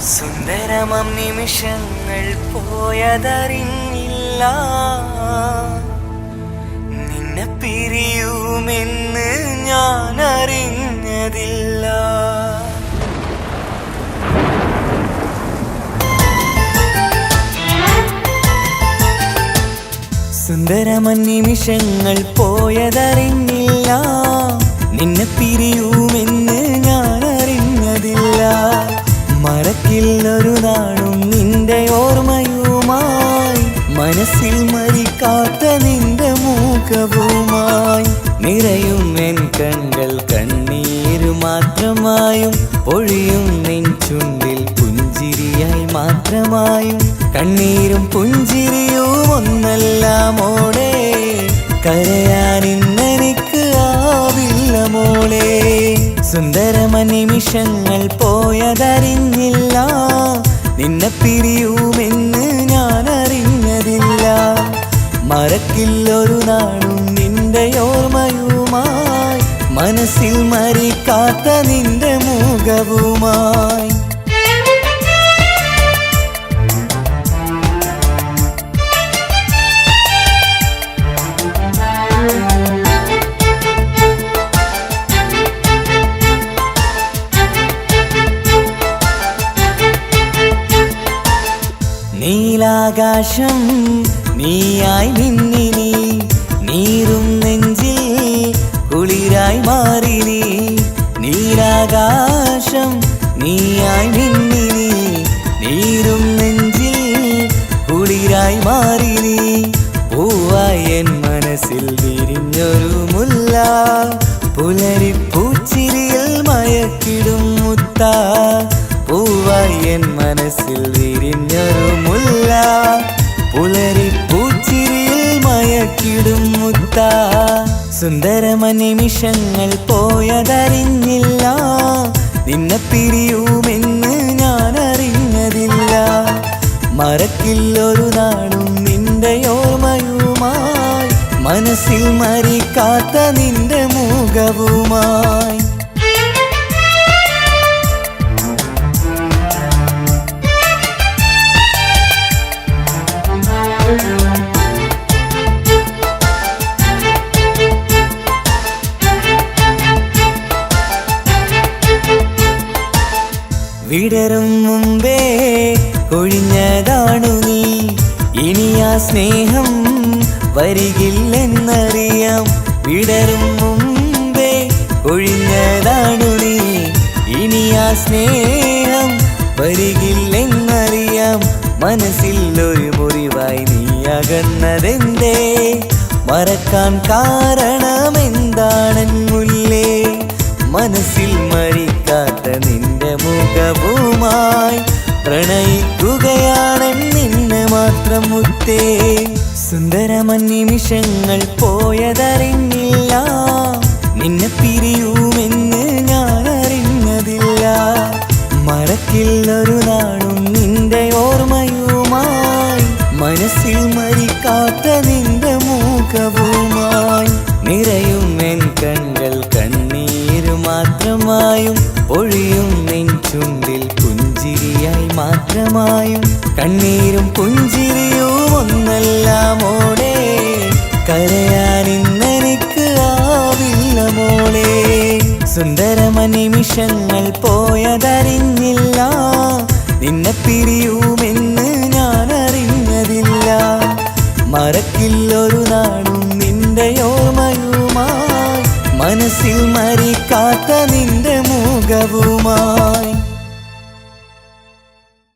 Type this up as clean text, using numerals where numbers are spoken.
സുന്ദരമം നിമിഷങ്ങൾ പോയതറിഞ്ഞില്ല, നിന്നെ പിരിയുമെന്ന് ഞാൻ അറിഞ്ഞതില്ല. സുന്ദരമം നിമിഷങ്ങൾ പോയതറിഞ്ഞില്ല, നിന്നെ പിരിയുമെന്ന് ഞാൻ അറിഞ്ഞതില്ല. മറക്കില്ലൊരു നാളും നിന്റെ ഓർമ്മയുമായി, മനസ്സിൽ മരിക്കാത്ത നിന്റെ മുഖവുമായി. നിറയും എൻ കണ്ണുകൾ കണ്ണീരു മാത്രമായും, പൊഴിയും നിൻ ചുണ്ടിൽ പുഞ്ചിരിയായി മാത്രമായും. കണ്ണീരും പുഞ്ചിരിയും ഒന്നല്ല മോളെ, കരയാൻ ഇന്നെനിക്ക് ആവില്ല മോളെ. സുന്ദരമ നിമിഷങ്ങൾ പോയതറിഞ്ഞില്ല, നിന്നെ പിരിയുമെന്ന് ഞാൻ അറിഞ്ഞതില്ല. മറക്കില്ലൊരു നാളും നിന്റെ ഓർമ്മയുമായി, മനസ്സിൽ മരിക്കാത്ത നിന്റെ മുഖവുമായി. നീലാകാശം നീയായി നിന്നിനി, നീരും നെഞ്ചിൽ കുളിരായി മാറിനി. നീലാകാശം നീയായി നിന്നിനി, നീരും നെഞ്ചിൽ കുളിരായി മാറിനി. പൂവായി എൻ മനസ്സിൽ വിരിഞ്ഞൊരു മുല്ല, പുലരിപ്പൂച്ചിരിയിൽ മയക്കിടും മുത്ത. പൂവായി എൻ മനസ്സിൽ വിരിഞ്ഞൊരു മുല്ല, പുലരിപ്പൂച്ചിരിയിൽ മയക്കിടും മുത്ത. സുന്ദരമ നിമിഷങ്ങൾ പോയതറിഞ്ഞില്ല, നിന്നെ പിരിയുമെന്ന് ഞാൻ അറിഞ്ഞതില്ല. മറക്കില്ലൊരു നാളും നിന്റെ ഓർമ്മയുമായി, മനസ്സിൽ മരിക്കാത്ത നിന്റെ മുഖവുമായി. വിടരും മുമ്പേ ഒഴിഞ്ഞതാണു നീ, ഇനി ആ സ്നേഹം വരികില്ലെന്നറിയാം. വിടരും മുമ്പേ ഒഴിഞ്ഞതാണു നീ, ഇനി ആ സ്നേഹം വരികില്ലെന്നറിയാം. മനസ്സിൽ ഒരു മുറിവായി നീ അകന്നതെന്തേ, മറക്കാൻ കാരണമെന്താണെൻ മുല്ലേ. മനസ്സിൽ മരിക്കാത്ത നിന്റെ മുഖവുമായി, പ്രണയിക്കുകയാണ് നിന്നെ മാത്രം മുത്തേ. സുന്ദരമ നിമിഷങ്ങൾ പോയതറിഞ്ഞില്ല, നിന്നെ പിരിയുമെന്ന് ഞാൻ അറിഞ്ഞതില്ല. മറക്കില്ലൊരു നാളും നിന്റെ ഓർമ്മയുമായി, മനസ്സിൽ മരിക്കാത്ത നിന്റെ മുഖവുമായി. നിറയും എൻ കണ്ണുകൾ കണ്ണീരു മാത്രമായും, പൊഴിയും നിൻ ചുണ്ടിൽ പുഞ്ചിരിയായി മാത്രമായും. കണ്ണീരും പുഞ്ചിരിയും ഒന്നല്ല മോളെ, കരയാൻ ഇന്നെനിക്ക് ആവില്ല മോളെ. സുന്ദരമ നിമിഷങ്ങൾ പോയതറിഞ്ഞില്ല, നിന്നെ പിരിയുമെന്ന് ഞാൻ അറിഞ്ഞതില്ല. മറക്കില്ലൊരു നാളും നിന്റെ ഓർമ്മയുമായി, മനസ്സിൽ മരിക്കാത്ത നിന്റെ മുഖവുമായി.